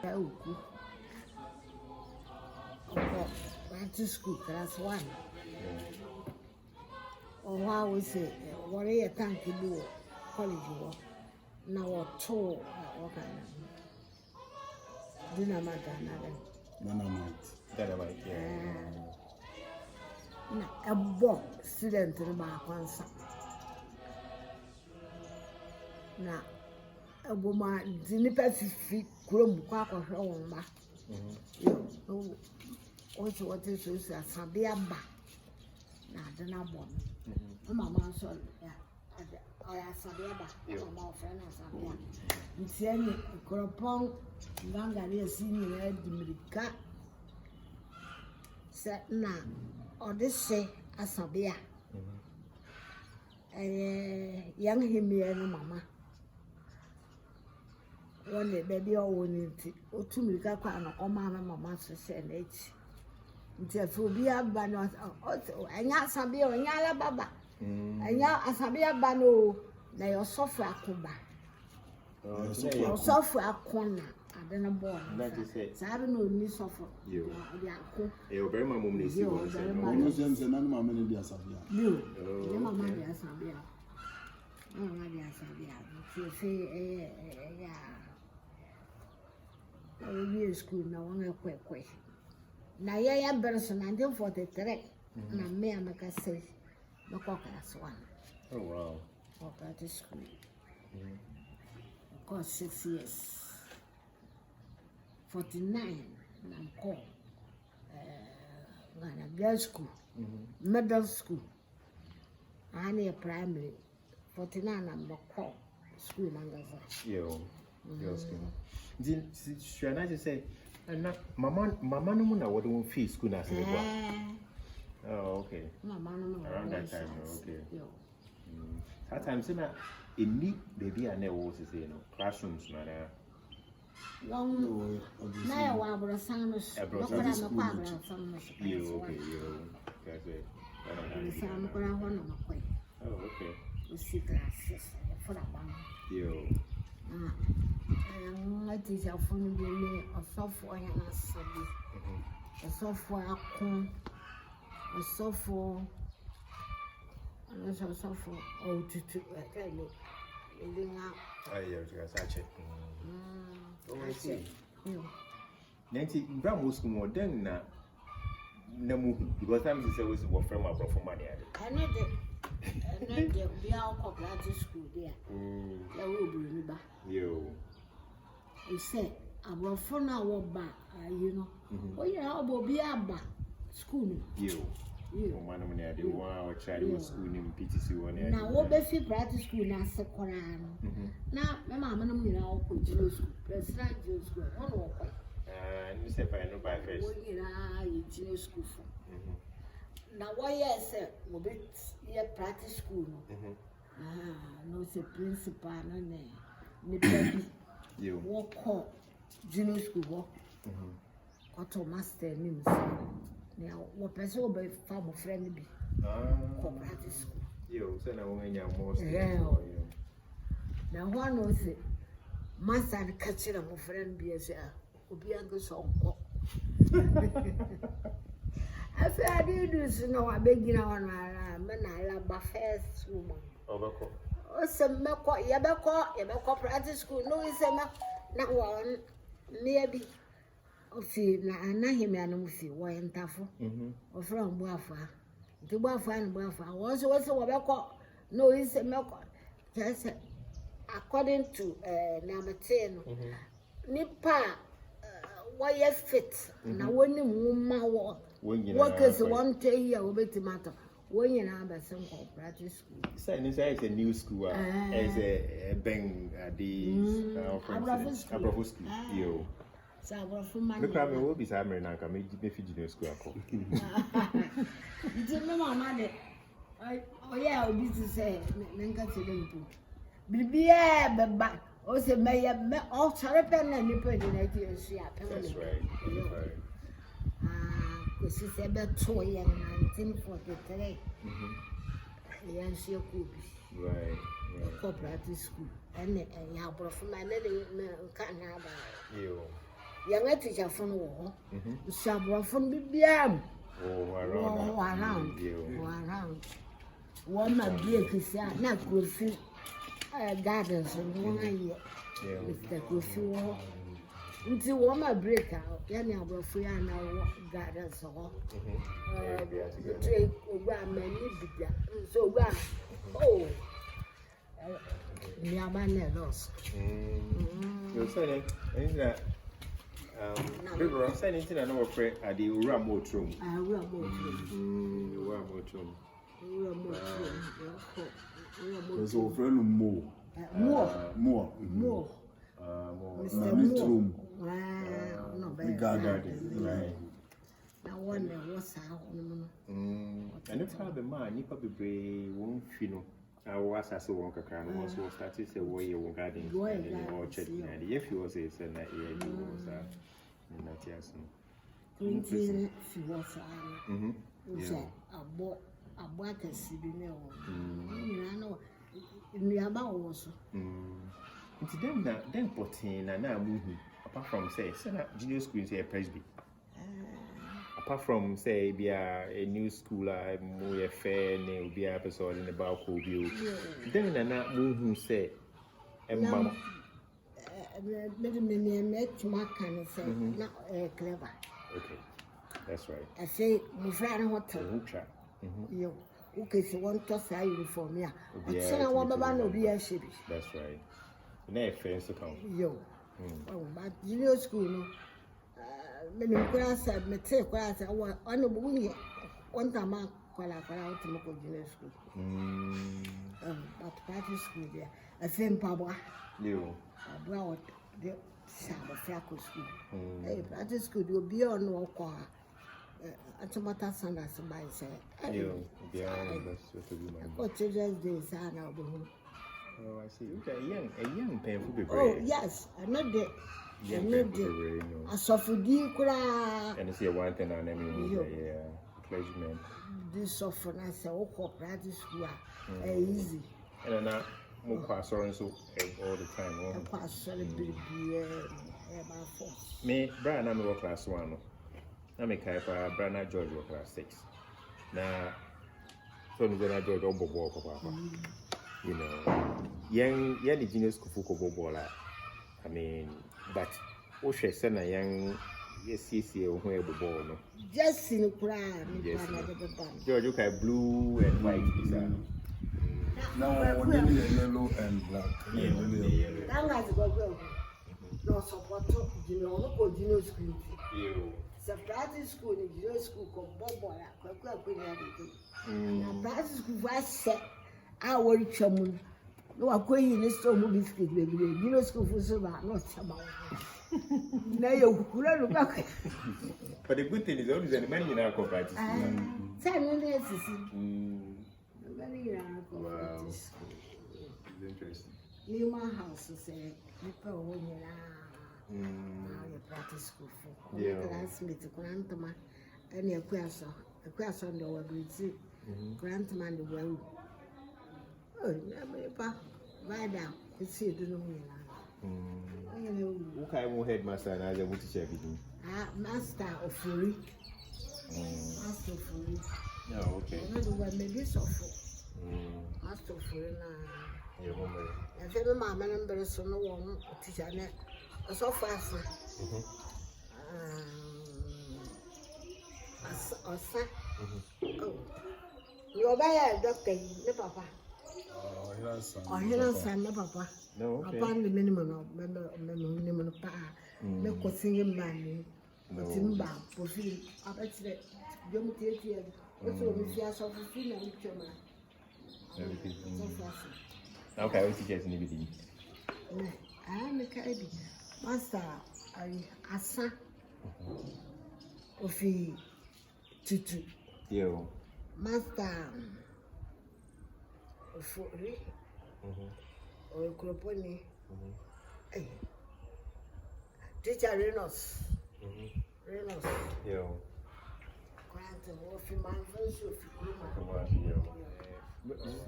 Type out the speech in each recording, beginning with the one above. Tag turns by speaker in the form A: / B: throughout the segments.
A: Uku. Went to school, class 1. Or how we say, what a thank you do, college. Now, what two, what kind of
B: Dynamite.
A: A book student in the back one son. Now, a woman didn't pass his feet, grum, quack or home. Also, what is this? A Sabia back. Now, the number one. Mamma, so, I asked Sabia back. My friend, Sabia. It's any Akropong, Ganga, senior, Dimrica. Set now, or this say, Asabia. Young him here, no mamma. One day, baby, or one, or 2 minutes, or mamma, said it. Until Phobia Bano, and Yasabia, and Yala Baba. And Ya Asabia Bano, they are software Kuba. Your software corner. I don't know born. So I don't know any software. You very much mum is you.
B: Mamma Dia Sabia.
A: You, Mamma Dia Sabia. Mamma Dia Sabia. You say, yeah. School now, one quick. Now, I am person 1943. And I may make a say, no class 1.
C: Oh, wow.
A: For practice school. Course 6 years. 49, and I'm called girls' school, middle school, and a primary. 49, I'm not called school.
C: Your school. Should I just say, Mamma, no one would fee school as well. Oh, okay. Around that time, okay. That time, in need, baby, I never was to say, classrooms, matter.
A: Long now, I was a son of a brother.
C: You okay, that's it. Oh, okay.
A: You see glasses for that one.
C: You.
A: I teach a funny baby, a software, and a software, a software, and a software, oh, to tell you.
C: Oh, I see. Nancy, Grandma school more than no, because I'm just always work from my brother for money.
A: I know that we are all practice school there. There will be back.
C: You
A: said, I will for now, back, you know. Oh, yeah, I will be back school. You. One of the one child school in PTC one. Now, what best you practice school now, Sekoran? Now, my mamma, you know, put you school, President school, one or quite. And you say, I know by first. You school for. Now, why, yes, sir, will be your practice school. No, it's a principal, no name. You walk home, junior school walk. Auto master names. Now, what person will be farm friend be? Practice school.
C: You send a woman your most.
A: Now, one knows it. Master and catching a friend be as will be a good song. I feel I did know I begin on man. I love Buffet woman. Oh, some Yabako practice school. No, it's not one maybe. See, na him and Musi, why and Taffo, or from Buafa. The Buafa and Buafa was also what I call no, it's a milk. Just according to number 10, Nipa, why you fit? Now, when you move workers 1 day, will be the matter. When you have a simple practice school. It's
C: a new school, as a bang at the Abraham school.
A: So I will from my
C: will be Sammy and I can make the school.
A: You didn't know my mother. Oh, yeah, I'll be to say, Nanka Bibi, but also may have all Sarapan and you put in a year.
C: That's right.
A: Because she said that toy in 1943. Young she could be.
C: Right.
A: Cooperative school. And you brought from my little canada.
C: You.
A: Young teacher from war. Sabra from BBM.
C: Oh,
A: around. One my break is not good see gardens and 1 year. Mr. Kufu. Until one my break out, Yanni will free and now gardens or the trade over many bigger. So, well, oh, we are man lost.
C: You're saying, ain't that? I'm saying anything I know afraid at the remote room.
A: I will
B: There's a friend more.
A: Mr. Moore. No,
B: we gathered right.
A: Now one was out.
C: And if I have a man, you probably be won't feel. I was as a walker can also start to say, where you were guarding and then orchard. And if you was a son, that year you was not yes.
A: 20 she was a bought a CB. I know in the about also.
C: It's them that then putting and now moving. Apart from say, junior school say Presby. Apart from say be a new school, more fair, be a episode in the balcony view. Then and not moving say, and mama.
A: Make my kind of say, not clever.
C: Okay, that's right.
A: I say, my friend, what you okay, so one toss I uniform, yeah. I want to be a ship.
C: That's right. No offense to come.
A: Yo. Oh, but junior school, no. Many class at Mete class, I want on the boy. One time I call out to local junior school. But party school there. I think Papa.
C: You.
A: About the Sabbath Flaco school. Hey, party school, you'll be on no car. Automata Sanders by say.
C: You. Yeah, that's what to be my.
A: What children's days are now.
C: Oh, I see. Okay, a young painful be
A: oh, yes, I know that. I know that. I suffer deep.
C: And it's here one thing I never clergyman.
A: This suffer, I say, oh, practice school. Easy.
C: And then more pass on so all the time.
A: I pass on a bit about force.
C: Me, Brian, I'm a class 1. I'm a Kaipa, Brian George, class 6. Now, so I'm going to George Obo, Papa. You know, young junior school football baller. I mean, but Osha send a young Sisi or whoever ball. No,
A: just in the crowd.
C: George, you have blue and white.
B: Now, only yellow and black.
A: That was a go. No support, you know, no junior school. It's a private school, junior school called Bobo. And private school was set. I worry, Chamun. No, I'm going in this store biscuit, baby. You know, school for so bad, not some. Now you could back.
C: But the good thing is always the money in our cooperative.
A: 10 minutes. Wow.
C: It's interesting.
A: Near my house, say, people when you now you practice school for. Yeah. Classmate, grandma, and your question on the way, grandma, the well. Oh, never. Right now, it's here to know me.
C: Who can headmaster and I want to check it?
A: Master of Fury. Master of Fury.
C: No, okay.
A: Maybe so. Master of Fury. I said, Mamma, and there is no one teacher. So fast. Oh, you're by a doctor, the papa. Oh, here's son, papa.
C: No,
A: upon the minimum of minimum pa. No singing money. But in Bam, for feeling up at the young theatre. Also, we see us of the female
C: okay, we suggest anything.
A: I am a Kwabi. Master, I son of a tutu.
C: Yo.
A: Master. For or Akropong. Teacher Renos.
C: Yo.
A: Quantum of my first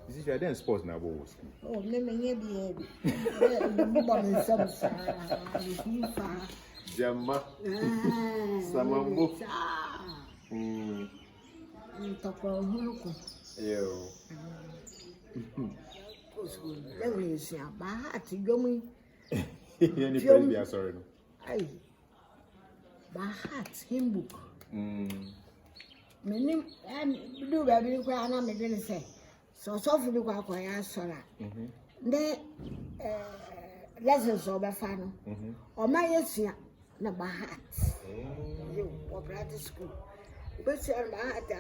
C: This is your dance sports now. Oh,
A: let me be the woman in some side.
C: Jama. Samambo.
A: Toko huluko.
C: Yo.
A: Let me see a bahat, yomi.
C: Any place be sorry.
A: Aye. Bahat, him book. Meaning, and do baby cry, and I'm going to say. So softly go acquire Sora. Then lessons over final. Or my yes, na bahat. You or practice school. But your bahat,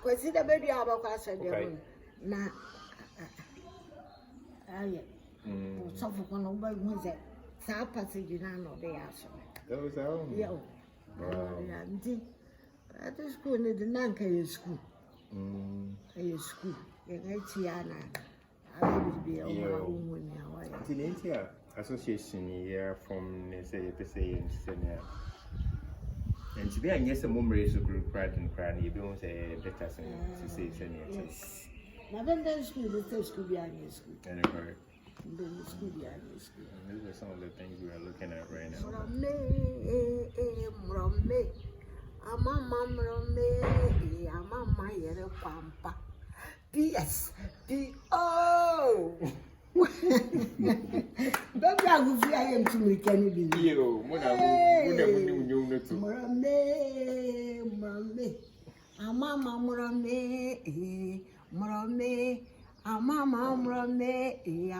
A: consider baby our class and na. So for one over was it. Sa passage in an of the answer.
C: That was our own.
A: Yo. At the school in the Nanka school. A school. In Tiana. I will be a woman now.
C: Teenager association here from say and senior. And today I guess a memory so group pride and crying. You don't say better to say senior.
A: Yes. Now then school, the same school behind your school.
C: And correct.
A: Then the school behind your school.
C: These are some of the things we are looking at right now.
A: From me. Mama, yere pampa. P.S. P.O. Don't I am to me, Kennedy.
C: Yo,
A: Murambe. Mama, Murambe. Mama,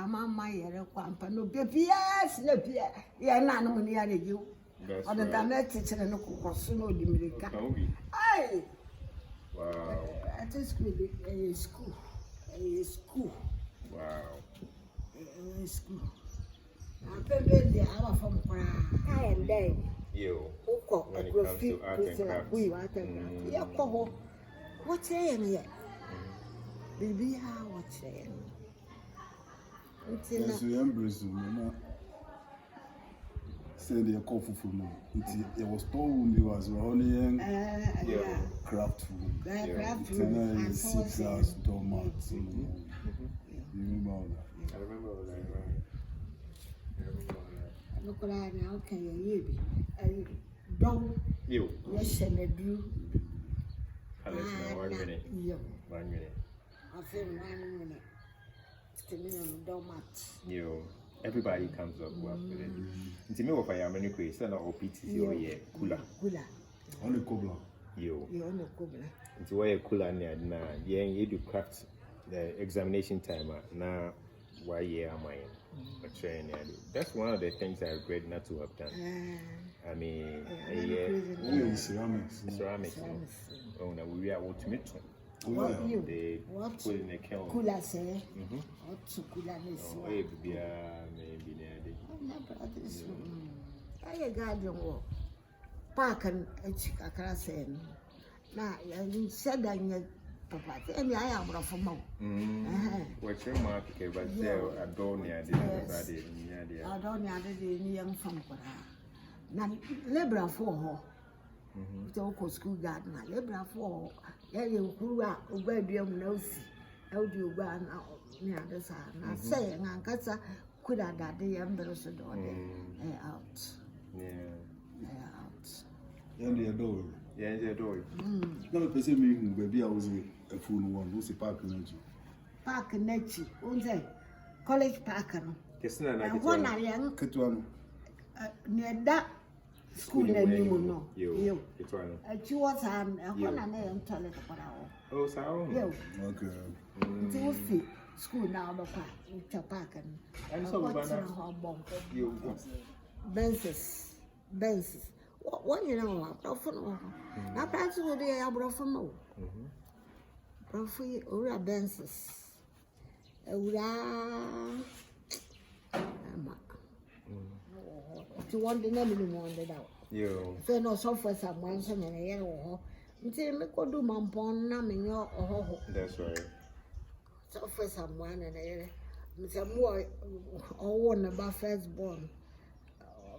A: Mama, yere pampa. No, P.S. No, P.S. Yeah, none of you. On the damn teacher and no cocosuno di America. Aye.
C: Wow.
A: At a school.
C: Wow.
A: School. I'm very the hour from Cry and then.
C: Yo.
A: When it comes to art and crafts. What's saying yet? Baby, how what's saying?
B: Yes, we embrace them. Said they call for me. It was told me was only craft room.
A: Craft
B: room. 6 hours doormats. You remember all that?
C: I remember all that.
A: Look at now, can you don't
C: you?
A: Yes, and a do.
C: 1 minute. 1 minute.
A: I feel 1 minute. Still doormat.
C: Yo. Everybody comes up with it. It's me if I am any case, and or PTC or yeah, cooler.
B: Only cobbler.
C: Yo.
A: You only cobbler.
C: It's why a cooler near now. Yeah, you do craft the examination time now. Why yeah, am I? That's one of the things I regret not to have done. I mean, ceramics. Oh, now we are what to meet.
A: What you?
C: What put in the kiln?
A: Cooler say. What to cooler is?
C: Oh, maybe
A: I garden walk. Park and a chick across him. Now, you said that you papa, and I am from home.
C: What's your market? But there, I don't near the
A: I don't near the young from Now, Lebra for her. Toko school garden, Lebra for. Yeah, you grew up where you know. How do you go now? Near the sun. I say, and Cassa could have that the ambassador out.
B: Yeah, the door.
C: Yeah, the door.
B: Now, the person making baby, I was a fool one who's a park energy.
A: Park Nechi, unze college park no.
C: Kesina na
A: kitu. One alian
B: kitu
A: near that school name no.
C: Yo. Kitu ano.
A: Chiwasa one na em toilet para o.
C: Oh, sao.
A: Yo.
B: Okay.
A: It's fit school now ba pa. Ucha park no.
C: And so bana. Yo.
A: Benses. What you know? Profano. Na practice wo dey abrofo. Profi ora benses. Ura to want the name in one out.
C: Yo.
A: So no software someone so many year or until me could do mampon na me or
C: That's right.
A: Software someone and Mr. Moore or one about first born.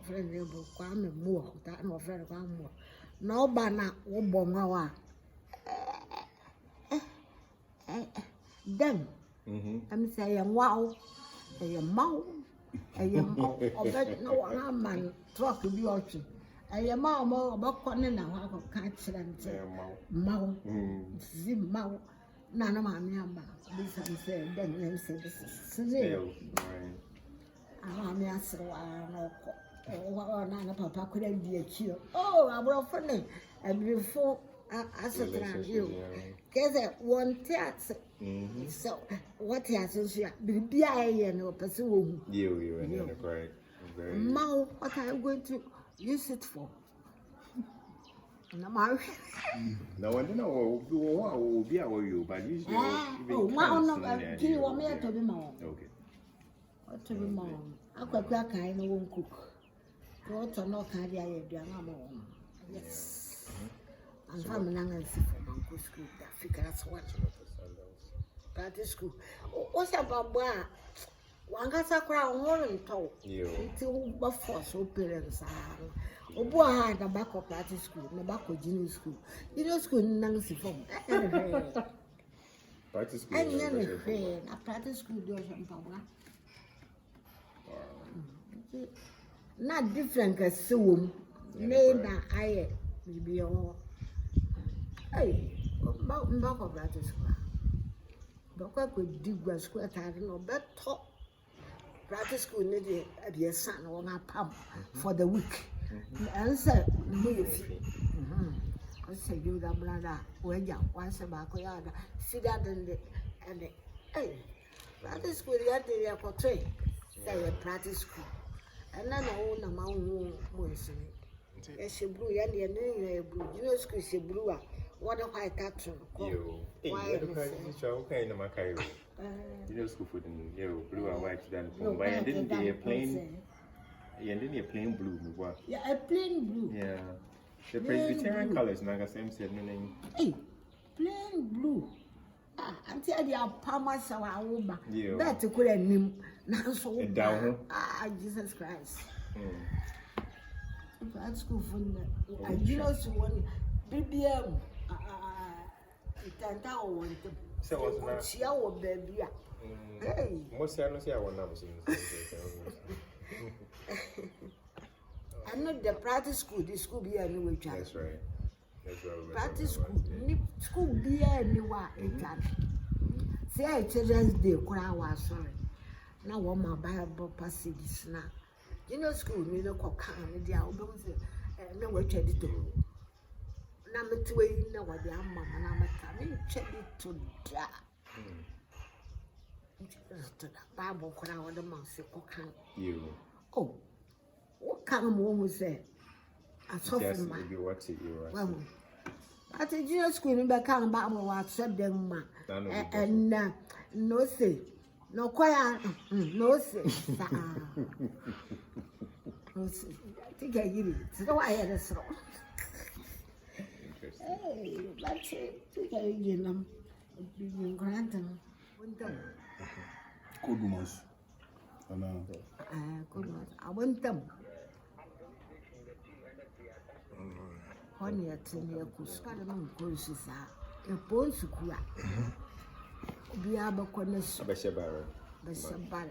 A: Friend able Kwame Moore, that no friend Kwame. No banner or bongawa. Them. I'm saying, wow, a mouth, a bet no man truck to be auction. I am more about corner now. I can't say Mao. Zim Mao. Nana Mamma. This I said, then said, this is I answer, Nana Papa couldn't be a chill. Oh, I brought for me. And before I said, you. Because one text. So, what has be I and pursue
C: you and correct.
A: Mao, what are you going to use it for? No, Mao.
C: No one will be our you, but usually.
A: Oh, Mao, no, do you want me to be Mao?
C: Okay.
A: What to be Mao? I could crack, I won't cook. What or not, I yes. I'm from Nancy for Uncle School, that figure that's what. Practice school. What's about bar? One got a crown horn toe. Until before so parents are. Obo had a back of practice school, the back of junior school. You know, school Nancy from
C: practice school.
A: And then a practice school does some power. Not different as soon. Name that I be all. Hey, back of practice school. But I could dig a square time or better. Practice school needed a son on a pump for the week. Answer, I say, you the brother, when you once about Koyada, sit down and hey, practice school, you had the portrait, say a practice school. And then I own a mountain once. Yes, she blew, and the blue, you know, school, she blew up. What a high catch.
C: You okay, no matter. You know, school food and you blue and white, then and didn't be a plain. And then a plain blue.
A: Yeah, a plain blue.
C: Yeah. The Presbyterian colors, Naga same said meaning.
A: Hey, plain blue. Until they are Palmas or Aruba. That's a good name. Now, so down. Jesus Christ. That's school for the. You know, so one BBM. Tanta or one. So what's your baby? Hey,
C: most I don't say I want numbers.
A: I'm not the practice school. This school be anyway.
C: That's right. That's right.
A: Practice school. School be anywhere. Say I children's day. Kura was sorry. Now one my Bible passages now. You know school. You know cock and the album. No what you do. Now me to you know what the mama. Now me coming check it to that. To the Bible. Kura what the man say cock. You. Oh. What kind of woman say? I saw from my well, I think you school in back and back what said them and no say, no quiet, no say. No say. I think I give it. So I had a straw. Hey, that's it. I think I give them. Being granted.
B: Good ones.
A: I want them. Honey, at near Kuskaran courses are a bone sukua. Be able to connect Beshabar.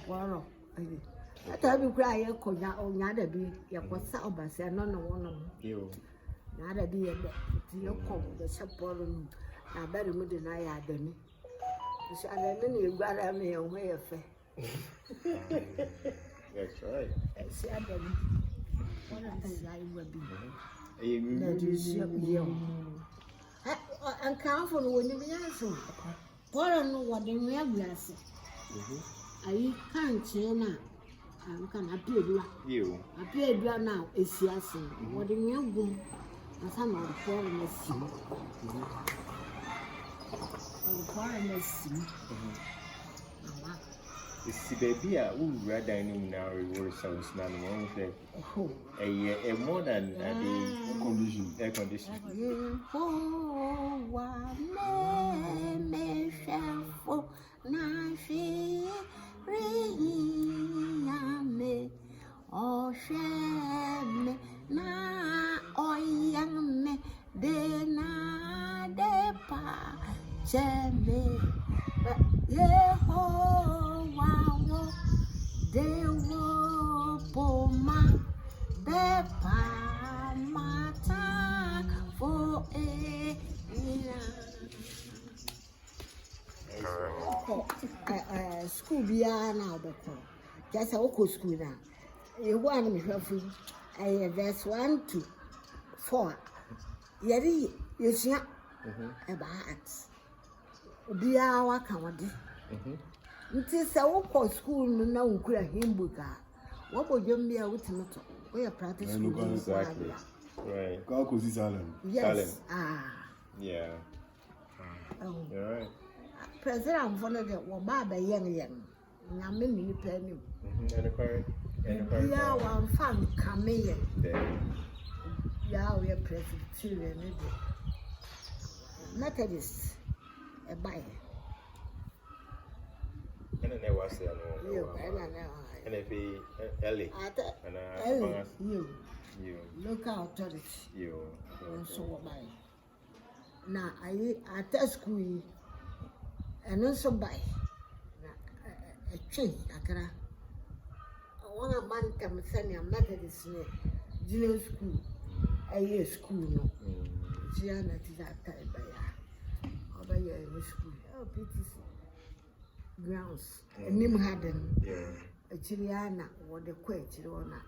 A: Warrow. I tell you, cry a coya or nada be your Kosa, say, no, one of you. Nada be a bit. Your call the support. I better would deny them. So I don't know whether me away of it.
C: That's right.
A: I said, what I will be. That is young. And count for when you answer. What I know what they may have blessed. I can't say now. I can appear you. Appear now is yes. What do you do? And some of the foreigners see. The foreigners see.
C: See, baby, I would rather dining now. Reverse sounds none wrong there. A more than air condition.
A: Oh, what me shameful, Nashi, Riame, oh, shame, na, oh, young me, de na, de pa, shame, Yehovah, de wo, poma, de pa. school bia na obeko. Just oko school na. You want me helpful. Verse 1 to 4. Yeri yesua about bia wa kan wode. Nti se oko school na unkura himbuka. What would you be able to not? We are practicing
C: exactly. Right.
B: Salem.
A: Yes.
C: Yeah.
A: Oh.
C: You're right.
A: President for the Wababa young. Naming penny.
C: And
A: Yeah, one fan come in.
C: there.
A: Yeah, we are Presbyterian. Methodist. A buyer.
C: And then there was
A: You,
C: and if he Ellie and you
A: local authority.
C: you
A: Also buy. Now I at school and also buy a change. Akara. One man come send a Methodist junior school. A year school no. Gianna is that time by over here in the school. Oh, PTC grounds. And him had them.
C: yeah.
A: Chiliana or the Quachirona.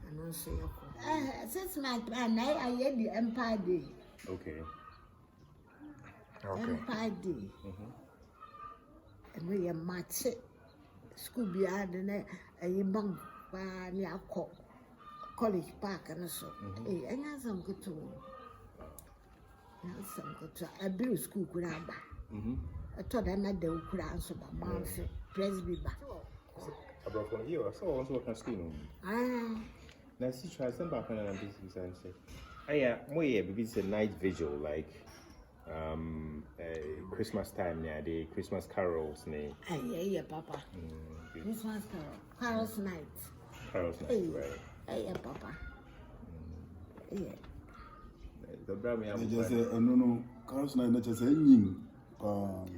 A: And also, since my plan, I had the Empire Day.
C: Okay.
A: Empire Day. And we are match school beyond a young near College Park and so. And has some good to a blue school could have. I thought I had the could answer by Mount Presby.
C: I brought from here, so I was working at school. Now, see, try some back on and business and say, maybe it's a night vigil like Christmas time, yeah, the Christmas carols, ne?
A: Yeah, Papa. Christmas carols night.
C: Carols night, right?
A: Yeah, Papa. Yeah.
C: The Brahmi,
B: I just say, no, Carlos Night, just a yin.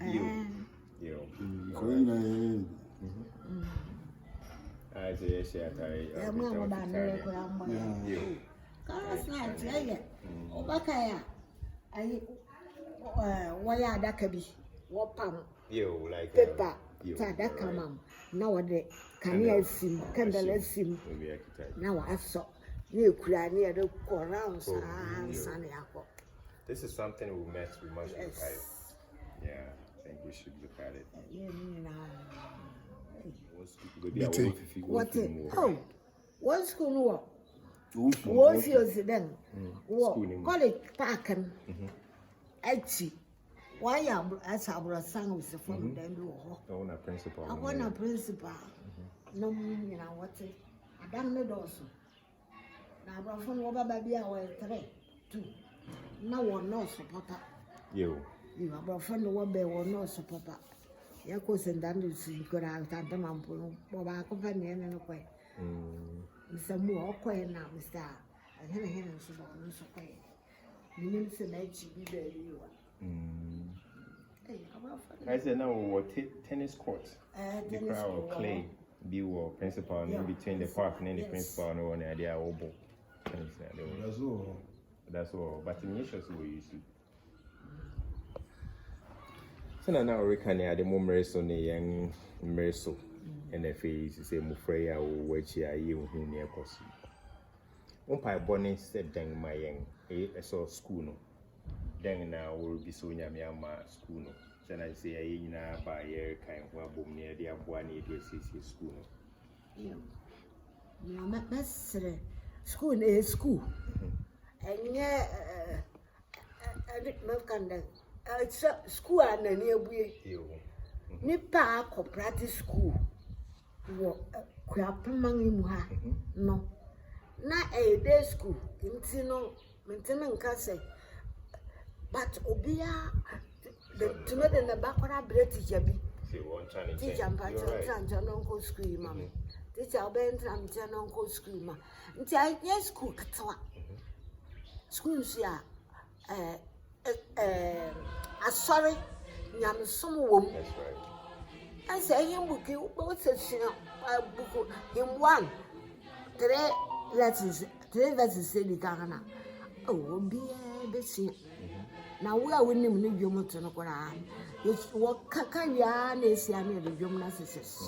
C: You. I say, I
A: Carlos night, yeah. Obakaya. Waya dakabi. Wapam.
C: you like
A: Paper. Tadaka mam. Now the can sim, candle sim. Now I saw. You could near the corals and Sunny Apple.
C: This is something we must look at it. Yeah, I think we should look at it.
A: What? Oh, what school? What's yours then? College Park and Echi. Why as our son was from them?
C: I want a principal.
A: I want a principal. No, you know what? I don't know also. Now, brought from over baby, I was 3, 2. No one knows supporter.
C: You
A: are brought from the one bear or no supporter. Your cousin Dandus, you could have done them on Boba companion and a way. Mr. Moore, quiet now, Mr. I have a hand and so on, so quiet. The name is a night, be there, you are.
C: I said now what tennis courts. The crowd clay be war principal in between the park and the principal no one idea obo. That's all. But in nations we used to. So now we can add the more so the young merso and the face is a mufreya which are you who near Cosi. Umpire Bonnie said, dang my young, a saw school. Then now will be so yamma school. Then I say, I know by air kind of boom near the Abuani Sisi school.
A: Yeah, that's school is school. And yeah, I didn't know it's school and a nearby. Nipa cooperative school. Kwabi no. Na a day school. Intino, maintenance case. But Obia, the timid and the backward bread teacher be. Teacher and Patron and Uncle School, Mammy. Teacher Bent and Uncle School, ma. Yes, school. Schools here. Sorry, Yam some woman.
C: That's right.
A: I say him book you both book him 1. 3 lessons say the Ghana. Oh, be a busy. Now we are winning New York to no Koran. It's what Kakaya is Yami, the gymnastics.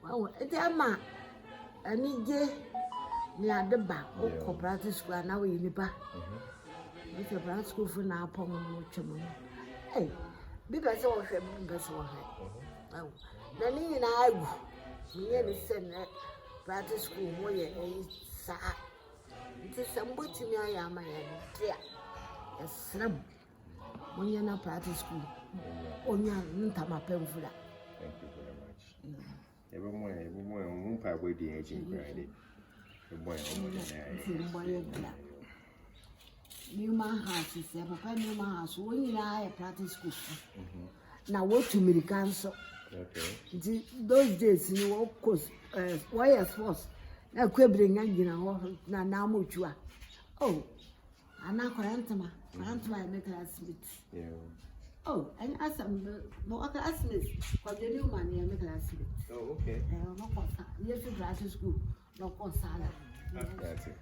A: Well, it's a man, and he gave near the back of cooperative school now in the back. It's a brand school for now, Pong. Hey, because I was a best one. Oh, then in I go. Me and the send practice school where is sad. It is somebody to me. I am a slum. When you're not practice school, on your Akropong for that.
C: Thank you very much. Everyone, probably the agent Friday.
A: Newman House is a Papa Newman House. When you are practice school. Now, what to me the council? Okay. Those days, you know, of course, why as was now quibbling and you know, now mutua. Oh, and now Corantama, I make classmates. Yeah. Oh, and as some more classmates, for the new money, I make classmates.
C: Oh, okay.
A: No, yes, to practice school, no consala.
C: That's it.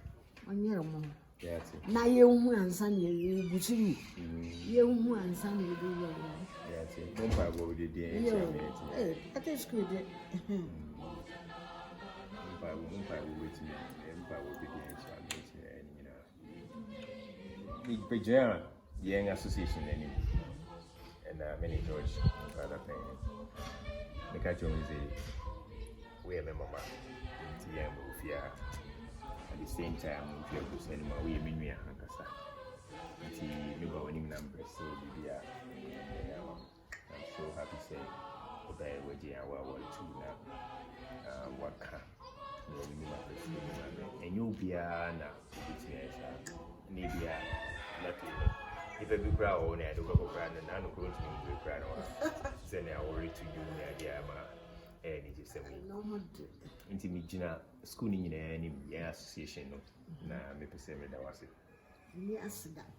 A: 1 year more.
C: That's it.
A: Now you and Sunday, you would see you and Sunday do.
C: That's it. Don't buy what we did there.
A: That is good.
C: Buy what we did there. Big Jam, Young Association, and many George, other thing. The catch on is a way of Mama. At the same time, we have to send my way in Minia Hankasa. Until you go any numbers, so I'm so happy to say, but I would do our two now. What can and you'll be a maybe lucky. If a big brow on it, I don't go brand and I'm going to be proud of. Then I worry to you, idea, and it is a intimate school in any association. Now, maybe say that was it.
A: Yes, that.